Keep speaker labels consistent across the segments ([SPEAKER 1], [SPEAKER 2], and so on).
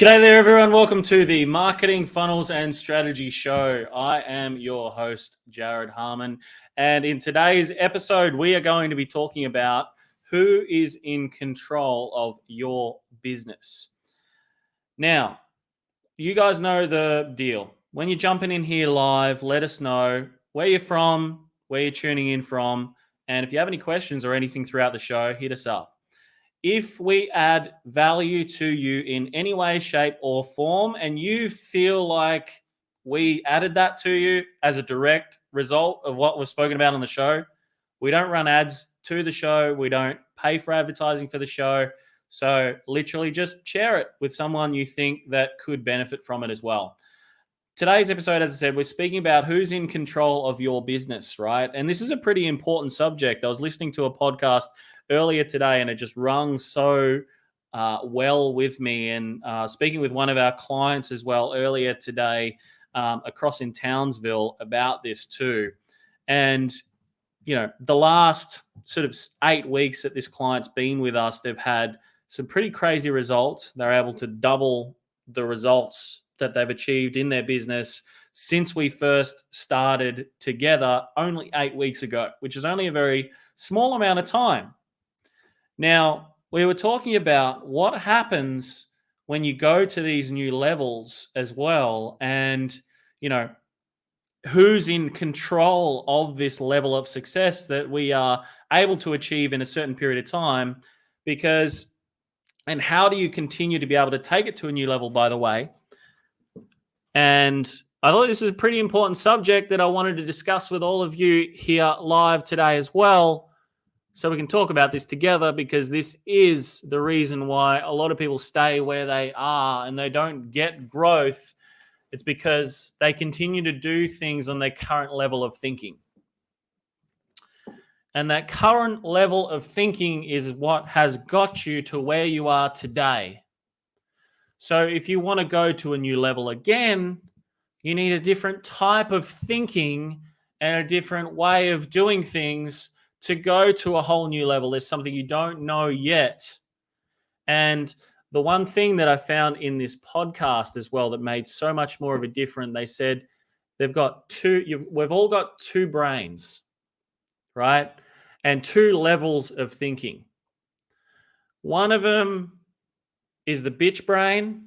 [SPEAKER 1] G'day there, everyone. Welcome to the Marketing Funnels and Strategy Show. I am your host, Jared Harmon. And in today's episode, we are going to be talking about who is in control of your business. Now, you guys know the deal. When you're jumping in here live, let us know where you're from, where you're tuning in from. And if you have any questions or anything throughout the show, hit us up. If we add value to you in any way, shape, or form, and you feel like we added that to you as a direct result of what was spoken about on the show, we don't run ads to the show. We don't pay for advertising for the show. So literally just share it with someone you think that could benefit from it as well. Today's episode, as I said, we're speaking about who's in control of your business, right? And this is a pretty important subject. I was listening to a podcast earlier today and it just rung so well with me. And speaking with one of our clients as well earlier today across in Townsville about this too. And, you know, the last sort of 8 weeks that this client's been with us, they've had some pretty crazy results. They're able to double the results that they've achieved in their business since we first started together only 8 weeks ago, which is only a very small amount of time. Now, we were talking about what happens when you go to these new levels as well, and, you know, who's in control of this level of success that we are able to achieve in a certain period of time, and how do you continue to be able to take it to a new level, by the way. And I thought this is a pretty important subject that I wanted to discuss with all of you here live today as well, so we can talk about this together, because this is the reason why a lot of people stay where they are and they don't get growth. It's because they continue to do things on their current level of thinking. And that current level of thinking is what has got you to where you are today. So if you want to go to a new level again, you need a different type of thinking and a different way of doing things to go to a whole new level. There's something you don't know yet. And the one thing that I found in this podcast as well that made so much more of a difference, they said we've all got two brains, right? And two levels of thinking. One of them is the bitch brain.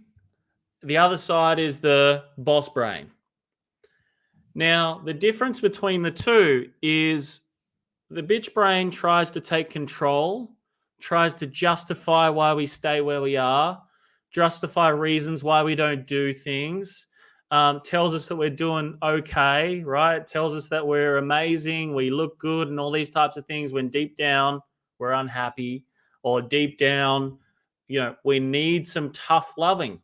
[SPEAKER 1] The other side is the boss brain. Now, the difference between the two is the bitch brain tries to take control, tries to justify why we stay where we are, justify reasons why we don't do things, tells us that we're doing okay, right? Tells us that we're amazing, we look good and all these types of things, when deep down we're unhappy, or deep down, you know, we need some tough loving.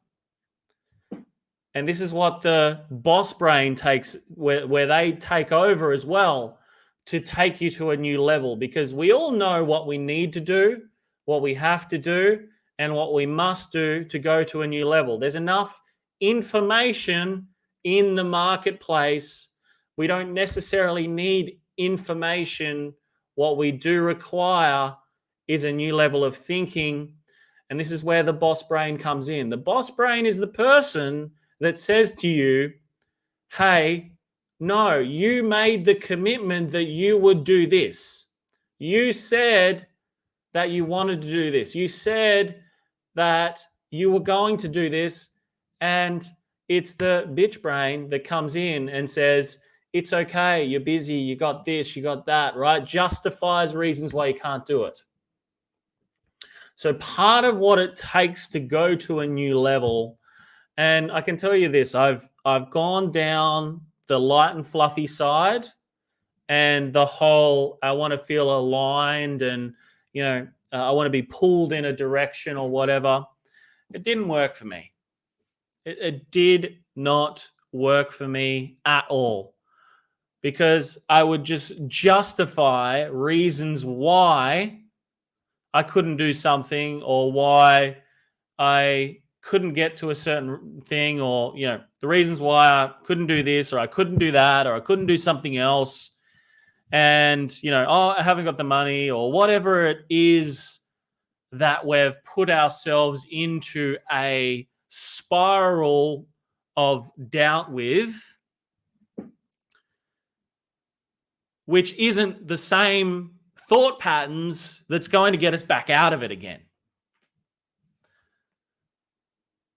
[SPEAKER 1] And this is what the boss brain takes, where they take over as well, to take you to a new level, because we all know what we need to do, what we have to do, and what we must do to go to a new level. There's enough information in the marketplace. We don't necessarily need information. What we do require is a new level of thinking. And this is where the boss brain comes in. The boss brain is the person that says to you, hey, no, you made the commitment that you would do this. You said that you wanted to do this. You said that you were going to do this. And it's the bitch brain that comes in and says, it's okay, you're busy, you got this, you got that, right? Justifies reasons why you can't do it. So part of what it takes to go to a new level, and I can tell you this, I've gone down the light and fluffy side, and the whole, I want to feel aligned, and, you know, I want to be pulled in a direction or whatever. It didn't work for me. It did not work for me at all, because I would just justify reasons why I couldn't do something, or why I couldn't get to a certain thing, or, you know, the reasons why I couldn't do this, or I couldn't do that, or I couldn't do something else. And, you know, oh, I haven't got the money, or whatever it is that we've put ourselves into a spiral of doubt with, which isn't the same thought patterns that's going to get us back out of it again.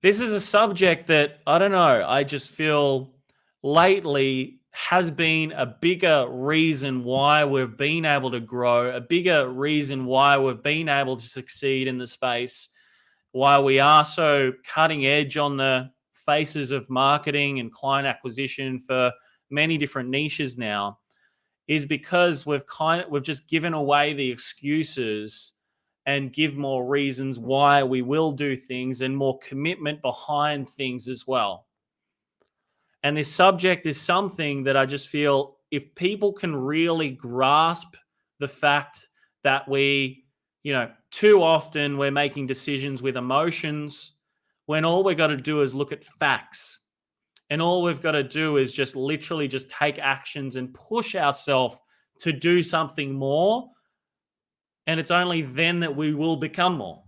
[SPEAKER 1] This is a subject that, I don't know, I just feel lately has been a bigger reason why we've been able to grow, a bigger reason why we've been able to succeed in the space, why we are so cutting edge on the faces of marketing and client acquisition for many different niches now, is because we've just given away the excuses and give more reasons why we will do things and more commitment behind things as well. And this subject is something that I just feel, if people can really grasp the fact that too often we're making decisions with emotions, when all we've got to do is look at facts. And all we've got to do is just literally just take actions and push ourselves to do something more. And it's only then that we will become more.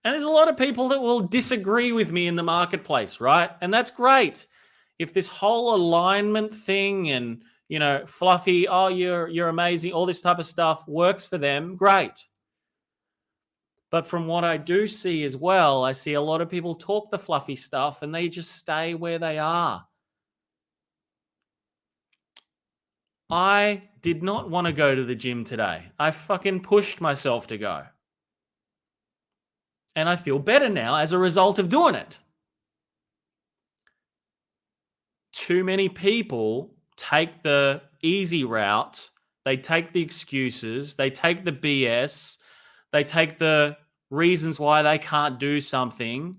[SPEAKER 1] And there's a lot of people that will disagree with me in the marketplace, right? And that's great. If this whole alignment thing and, fluffy, oh, you're amazing, all this type of stuff works for them, great. But from what I do see as well, I see a lot of people talk the fluffy stuff and they just stay where they are. I did not want to go to the gym today. I fucking pushed myself to go. And I feel better now as a result of doing it. Too many people take the easy route. They take the excuses. They take the BS. They take the reasons why they can't do something.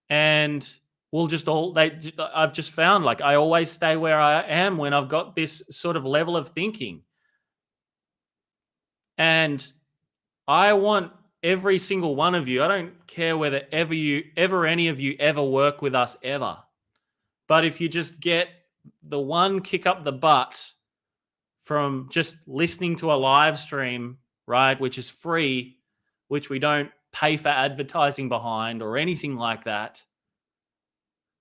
[SPEAKER 1] And I've just found, like, I always stay where I am when I've got this sort of level of thinking. And I want every single one of you, I don't care whether any of you ever work with us ever. But if you just get the one kick up the butt from just listening to a live stream, right, which is free, which we don't pay for advertising behind or anything like that.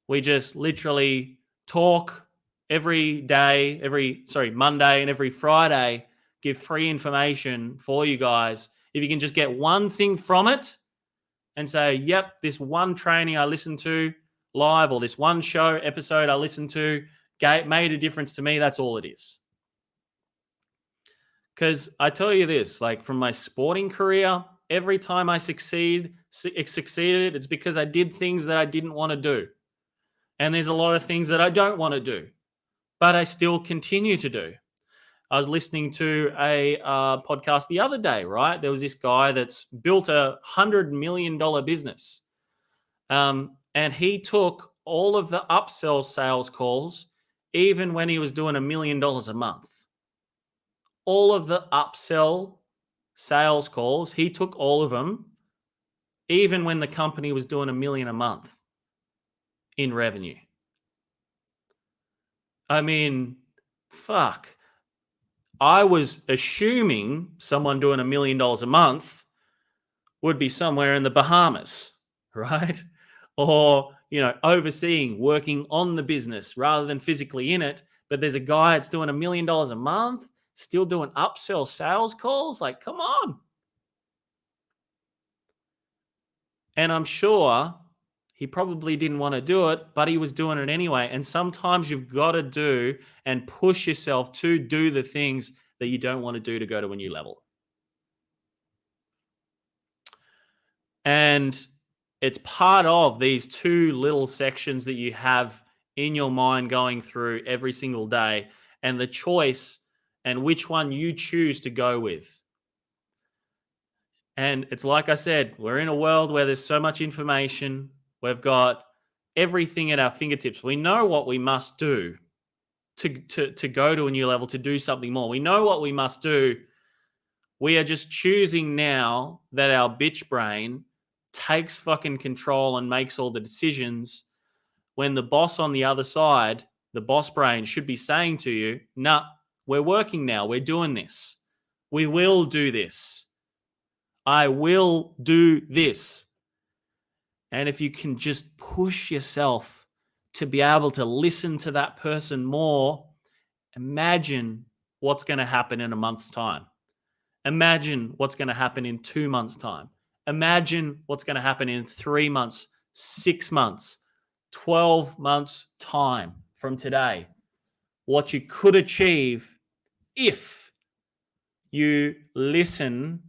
[SPEAKER 1] We just literally talk every day, Monday and every Friday, give free information for you guys. If you can just get one thing from it and say, yep, this one training I listened to live or this one show episode I listened to made a difference to me, that's all it is. Because I tell you this, like, from my sporting career, every time I succeeded, it's because I did things that I didn't want to do. And there's a lot of things that I don't want to do, but I still continue to do. I was listening to a podcast the other day, right? There was this guy that's built $100 million business. And he took all of the upsell sales calls, even when he was doing $1 million a month. All of the upsell sales calls, he took all of them, even when the company was doing $1 million a month in revenue. I mean, fuck. I was assuming someone doing $1 million a month would be somewhere in the Bahamas, right? Or, overseeing, working on the business rather than physically in it. But there's a guy that's doing $1 million a month, still doing upsell sales calls. Like, come on. And I'm sure he probably didn't want to do it, but he was doing it anyway. And sometimes you've got to do and push yourself to do the things that you don't want to do to go to a new level. And it's part of these two little sections that you have in your mind going through every single day, and the choice and which one you choose to go with. And it's like I said, we're in a world where there's so much information. We've got everything at our fingertips. We know what we must do to go to a new level, to do something more. We know what we must do. We are just choosing now that our bitch brain takes fucking control and makes all the decisions, when the boss on the other side, the boss brain, should be saying to you, nah, we're working now. We're doing this. We will do this. I will do this. And if you can just push yourself to be able to listen to that person more, imagine what's going to happen in a month's time. Imagine what's going to happen in 2 months' time. Imagine what's going to happen in 3 months, 6 months, 12 months' time from today. What you could achieve if you listen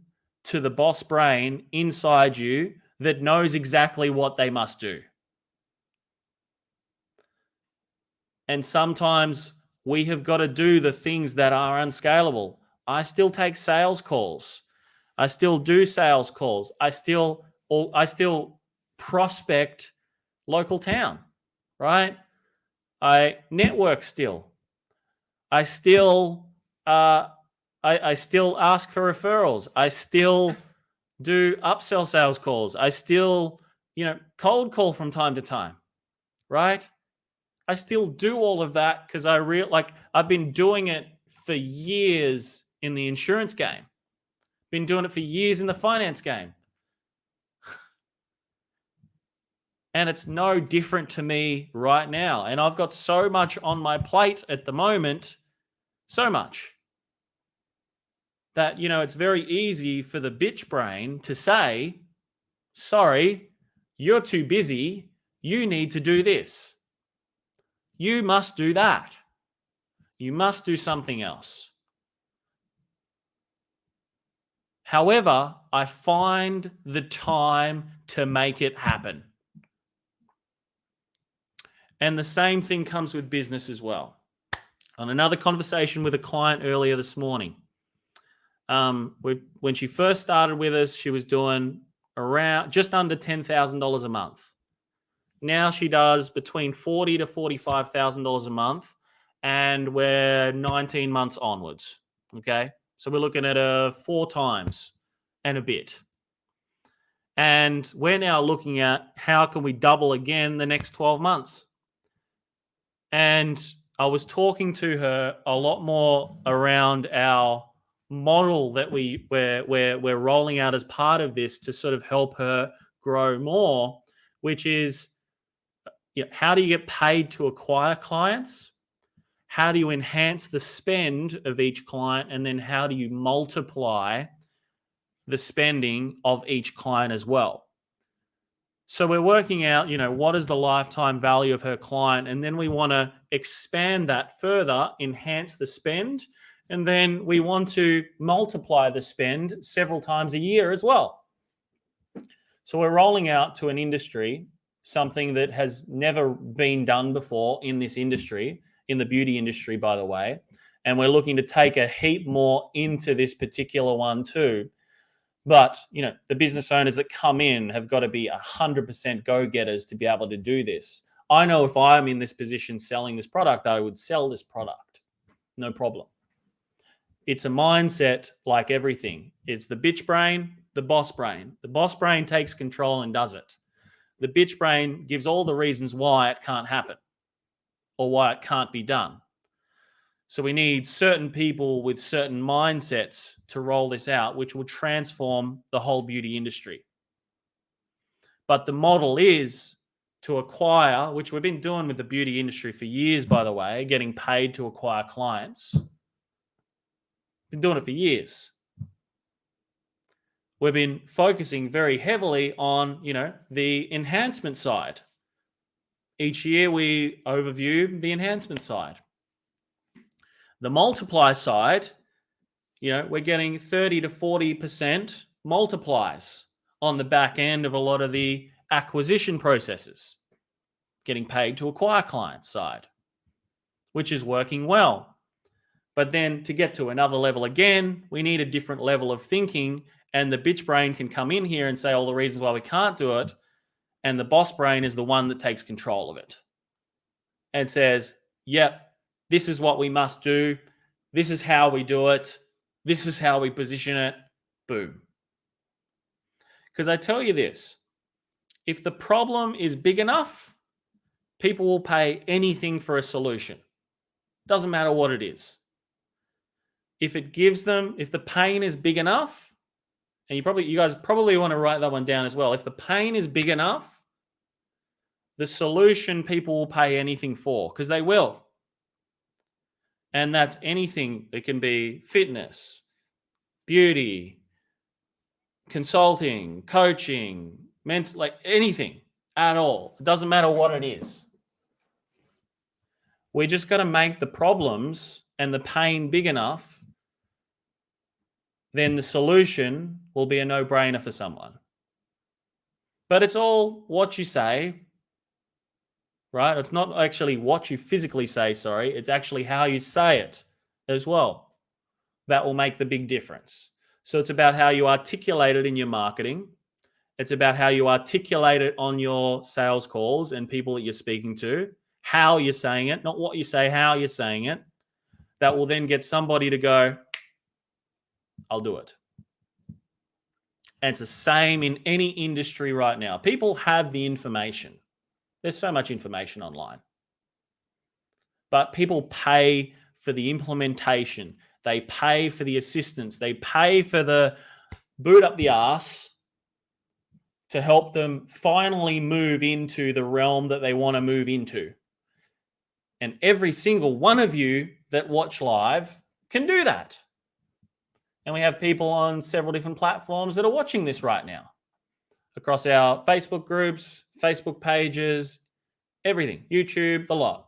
[SPEAKER 1] to the boss brain inside you that knows exactly what they must do. And sometimes we have got to do the things that are unscalable. I still take sales calls. I still do sales calls. I still prospect local town, right? I network still. I still I still ask for referrals. I still do upsell sales calls. I still, cold call from time to time, right? I still do all of that because I've been doing it for years in the insurance game. Been doing it for years in the finance game. And it's no different to me right now. And I've got so much on my plate at the moment, so much, that, it's very easy for the bitch brain to say, sorry, you're too busy. You need to do this. You must do that. You must do something else. However, I find the time to make it happen. And the same thing comes with business as well. On another conversation with a client earlier this morning, when she first started with us, she was doing around just under $10,000 a month. Now she does between $40,000 to $45,000 a month, and we're 19 months onwards. Okay, so we're looking at 4 times and a bit. And we're now looking at how can we double again the next 12 months. And I was talking to her a lot more around our model that we're rolling out as part of this to sort of help her grow more, which is, how do you get paid to acquire clients? How do you enhance the spend of each client? And then how do you multiply the spending of each client as well? So we're working out, what is the lifetime value of her client? And then we want to expand that further, enhance the spend. And then we want to multiply the spend several times a year as well. So we're rolling out to an industry, something that has never been done before in this industry, in the beauty industry, by the way. And we're looking to take a heap more into this particular one too. But, the business owners that come in have got to be 100% go-getters to be able to do this. I know if I'm in this position selling this product, I would sell this product. No problem. It's a mindset like everything. It's the bitch brain, the boss brain. The boss brain takes control and does it. The bitch brain gives all the reasons why it can't happen or why it can't be done. So we need certain people with certain mindsets to roll this out, which will transform the whole beauty industry. But the model is to acquire, which we've been doing with the beauty industry for years, by the way, getting paid to acquire clients. Been doing it for years. We've been focusing very heavily on, the enhancement side. Each year we overview the enhancement side. The multiply side, we're getting 30 to 40% multiplies on the back end of a lot of the acquisition processes, getting paid to acquire clients side, which is working well. But then to get to another level again, we need a different level of thinking, and the bitch brain can come in here and say all the reasons why we can't do it. And the boss brain is the one that takes control of it and says, yep, this is what we must do. This is how we do it. This is how we position it. Boom. Because I tell you this, if the problem is big enough, people will pay anything for a solution. Doesn't matter what it is. If the pain is big enough, and you guys probably want to write that one down as well. If the pain is big enough, The solution people will pay anything for, because they will. And that's anything. It can be fitness, beauty, consulting, coaching, mental, like anything at all. It doesn't matter what it is. We just got to make the problems and the pain big enough, then the solution will be a no-brainer for someone. But it's all what you say, right? It's not actually what you physically say, sorry. It's actually how you say it as well. That will make the big difference. So it's about how you articulate it in your marketing. It's about how you articulate it on your sales calls and people that you're speaking to, how you're saying it, not what you say, how you're saying it. That will then get somebody to go, I'll do it. And it's the same in any industry right now. People have the information. There's so much information online. But people pay for the implementation. They pay for the assistance. They pay for the boot up the arse to help them finally move into the realm that they want to move into. And every single one of you that watch live can do that. And we have people on several different platforms that are watching this right now, across our Facebook groups, Facebook pages, everything, YouTube, the lot.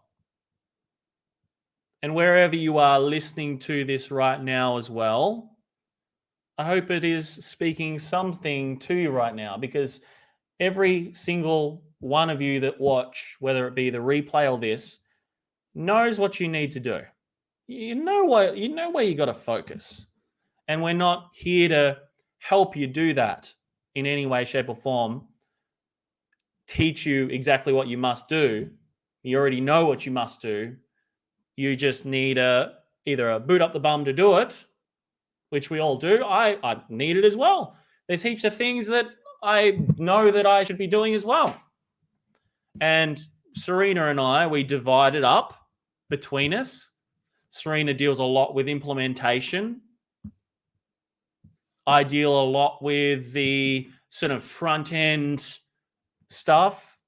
[SPEAKER 1] And wherever you are listening to this right now as well, I hope it is speaking something to you right now, because every single one of you that watch, whether it be the replay or this, knows what you need to do. You know where you got to focus. And we're not here to help you do that in any way, shape, or form, teach you exactly what you must do. You already know what you must do. You just need either a boot up the bum to do it, which we all do. I need it as well. There's heaps of things that I know that I should be doing as well. And Serena and I, we divide it up between us. Serena deals a lot with implementation. I deal a lot with the sort of front end stuff,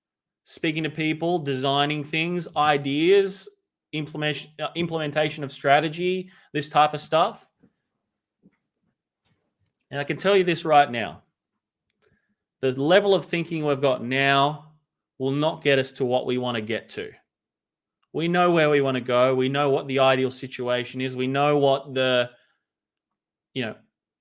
[SPEAKER 1] speaking to people, designing things, ideas, implementation of strategy, this type of stuff. And I can tell you this right now. The level of thinking we've got now will not get us to what we want to get to. We know where we want to go. We know what the ideal situation is. We know what the,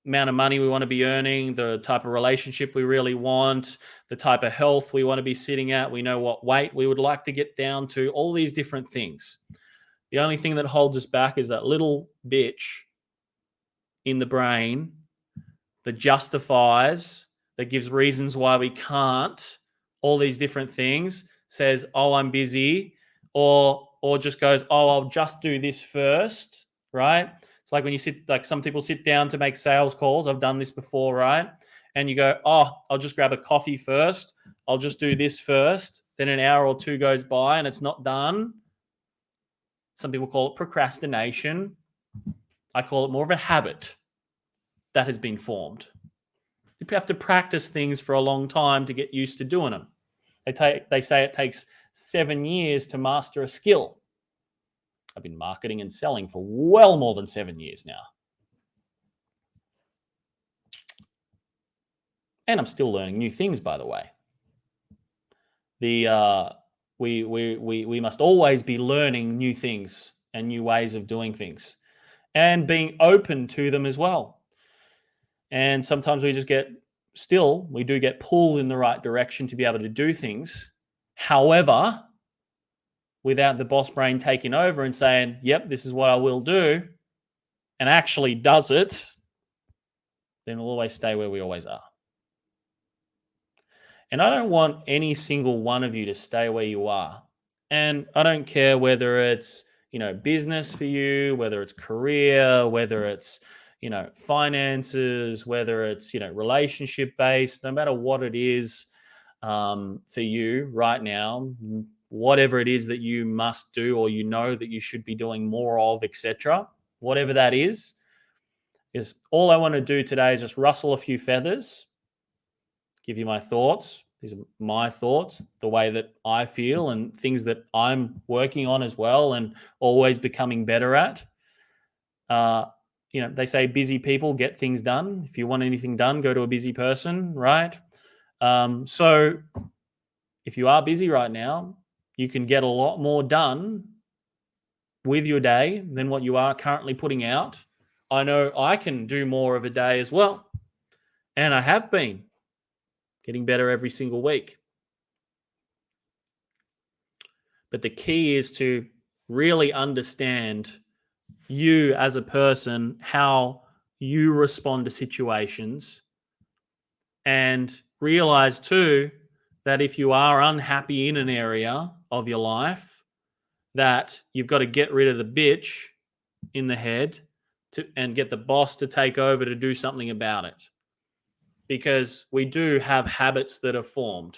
[SPEAKER 1] amount of money we want to be earning, the type of relationship we really want, the type of health we want to be sitting at. We know what weight we would like to get down to, all these different things. The only thing that holds us back is that little bitch in the brain that justifies, that gives reasons why we can't, all these different things, says, oh, I'm busy, or just goes, oh, I'll just do this first, right? It's like when you some people sit down to make sales calls. I've done this before, right? And you go, oh, I'll just grab a coffee first. I'll just do this first. Then an hour or two goes by and it's not done. Some people call it procrastination. I call it more of a habit that has been formed. You have to practice things for a long time to get used to doing them. They say it takes 7 years to master a skill. I've been marketing and selling for well more than 7 years now. And I'm still learning new things, by the way. We must always be learning new things and new ways of doing things and being open to them as well. And sometimes we do get pulled in the right direction to be able to do things. However, without the boss brain taking over and saying, yep, this is what I will do, and actually does it, then we'll always stay where we always are. And I don't want any single one of you to stay where you are. And I don't care whether it's, business for you, whether it's career, whether it's, finances, whether it's, relationship based, no matter what it is for you right now, whatever it is that you must do or that you should be doing more of, etc., whatever that is all I want to do today is just rustle a few feathers, give you my thoughts, These are my thoughts, the way that I feel, and things that I'm working on as well and always becoming better at. They say busy people get things done. If you want anything done, go to a busy person, right? So if you are busy right now, you can get a lot more done with your day than what you are currently putting out. I know I can do more of a day as well. And I have been getting better every single week. But the key is to really understand you as a person, how you respond to situations, and realize too that if you are unhappy in an area of your life, that you've got to get rid of the bitch in the head and get the boss to take over to do something about it. Because we do have habits that are formed.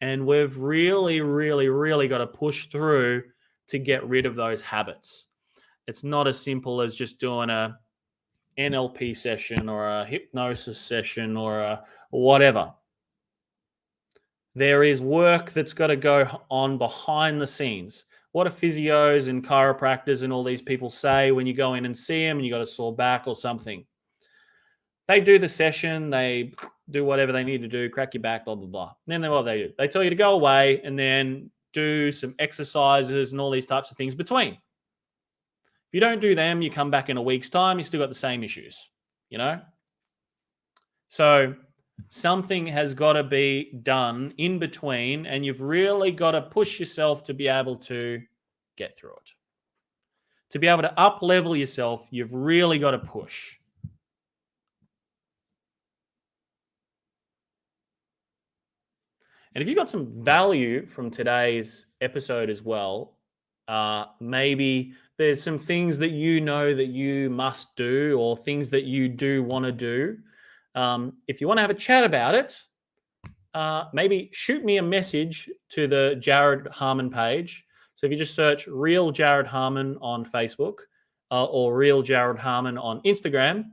[SPEAKER 1] And we've really, really, really got to push through to get rid of those habits. It's not as simple as just doing a NLP session or a hypnosis session or a whatever. There is work that's got to go on behind the scenes. What do physios and chiropractors and all these people say when you go in and see them and you got a sore back or something? They do the session, they do whatever they need to do, crack your back, blah, blah, blah. And then what they do? They tell you to go away and then do some exercises and all these types of things between. If you don't do them, you come back in a week's time, you still got the same issues, So something has got to be done in between, and you've really got to push yourself to be able to get through it. To be able to up-level yourself, you've really got to push. And if you got some value from today's episode as well, maybe there's some things that you know that you must do or things that you do want to do. If you want to have a chat about it, maybe shoot me a message to the Jared Harmon page. So if you just search Real Jared Harmon on Facebook or Real Jared Harmon on Instagram,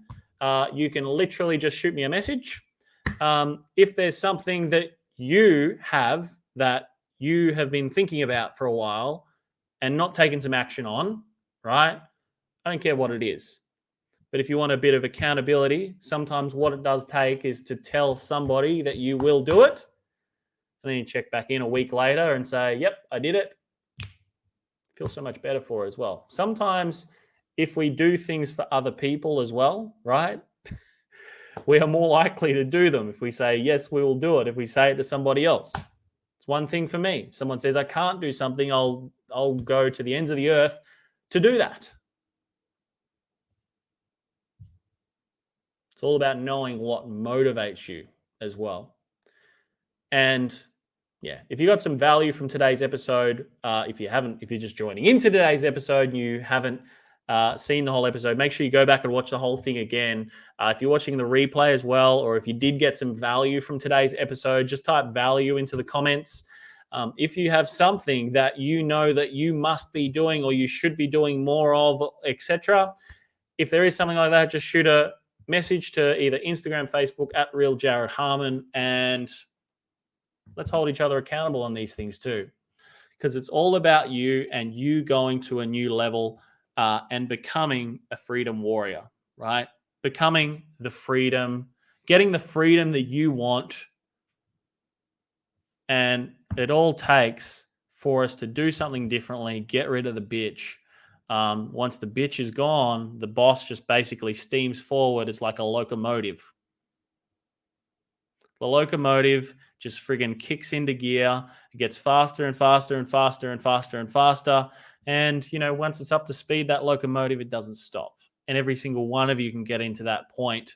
[SPEAKER 1] you can literally just shoot me a message. If there's something that you have that you have been thinking about for a while and not taking some action on, right? I don't care what it is. But if you want a bit of accountability, sometimes what it does take is to tell somebody that you will do it. And then you check back in a week later and say, yep, I did it. Feel so much better for it as well. Sometimes if we do things for other people as well, right? We are more likely to do them if we say, yes, we will do it. If we say it to somebody else, it's one thing for me. If someone says I can't do something, I'll go to the ends of the earth to do that. It's all about knowing what motivates you as well. And yeah, if you got some value from today's episode, if you're just joining into today's episode and you haven't seen the whole episode, make sure you go back and watch the whole thing again. If you're watching the replay as well, or if you did get some value from today's episode, just type value into the comments. If you have something that you know that you must be doing or you should be doing more of, etc., if there is something like that, just shoot a message to either Instagram, Facebook at Real Jared Harmon, and let's hold each other accountable on these things too, because it's all about you and you going to a new level and becoming a freedom warrior, right? Becoming the freedom, getting the freedom that you want. And it all takes for us to do something differently, get rid of the bitch. Once the bitch is gone, the boss just basically steams forward. It's like a locomotive. The locomotive just friggin' kicks into gear. It gets faster and faster and faster and faster and faster. And, once it's up to speed, that locomotive, it doesn't stop. And every single one of you can get into that point.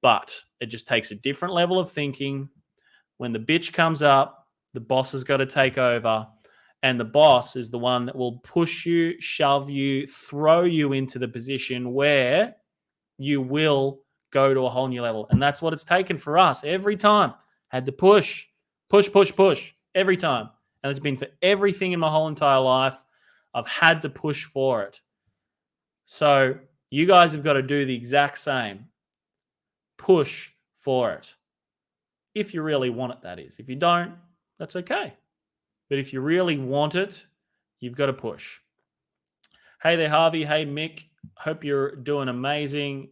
[SPEAKER 1] But it just takes a different level of thinking. When the bitch comes up, the boss has got to take over. And the boss is the one that will push you, shove you, throw you into the position where you will go to a whole new level. And that's what it's taken for us every time. Had to push every time. And it's been for everything in my whole entire life. I've had to push for it. So you guys have got to do the exact same. Push for it. If you really want it, that is. If you don't, that's okay. But if you really want it, you've got to push. Hey there, Harvey. Hey, Mick. Hope you're doing amazing.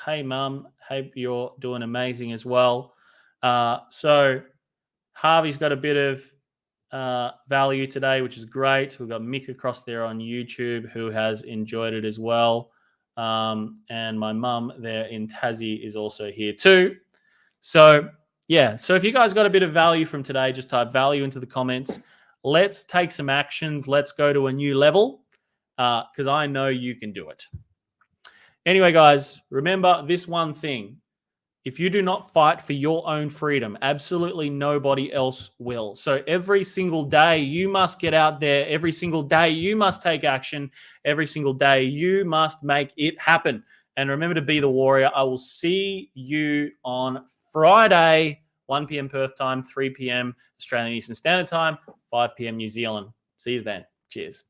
[SPEAKER 1] Hey, Mum. Hope you're doing amazing as well. So Harvey's got a bit of value today, which is great. We've got Mick across there on YouTube who has enjoyed it as well. And my mum there in Tassie is also here too. So, yeah. So if you guys got a bit of value from today, just type value into the comments. Let's take some actions. Let's go to a new level because I know you can do it. Anyway, guys, remember this one thing. If you do not fight for your own freedom, absolutely nobody else will. So every single day, you must get out there. Every single day, you must take action. Every single day, you must make it happen. And remember to be the warrior. I will see you on Friday, 1 p.m. Perth time, 3 p.m. Australian Eastern Standard Time, 5 p.m. New Zealand. See you then. Cheers.